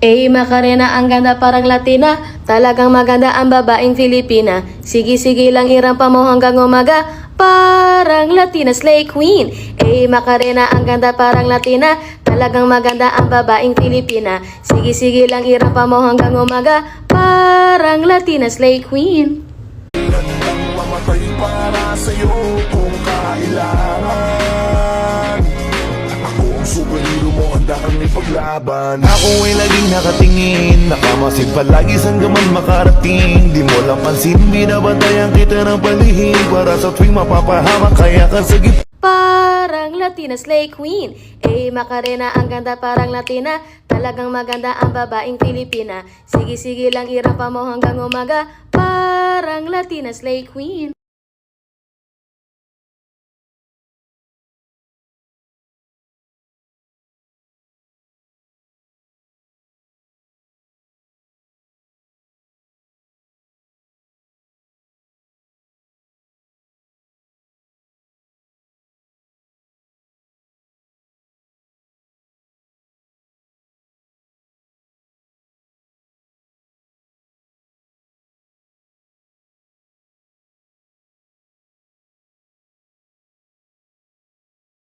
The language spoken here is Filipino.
Macarena, ang ganda parang Latina. Talagang maganda ang babaeng Filipina. Sige-sige lang irampa mo hanggang umaga. Parang Latina Slay Queen. Macarena, ang ganda parang Latina. Talagang maganda ang babaeng Filipina. Sige-sige lang irampa mo hanggang umaga. Parang Latina Slay Queen. Gandang mamatay para sa'yo kung kailangan. Ako ang superhero mo, handa kang ipaglaban. Ako ay laging nakatingin, nakamasid palagi saan ka man makarating. Di mo lang pansin, binabantayan kita ng palihim. Para sa tuwing mapapahamak, kaya ka sa gitna. Parang Latina Slay Queen. Macarena, ang ganda parang Latina. Talagang maganda ang babaeng Filipina. Sige-sige lang irampa mo hanggang umaga. Parang Latina Slay Queen.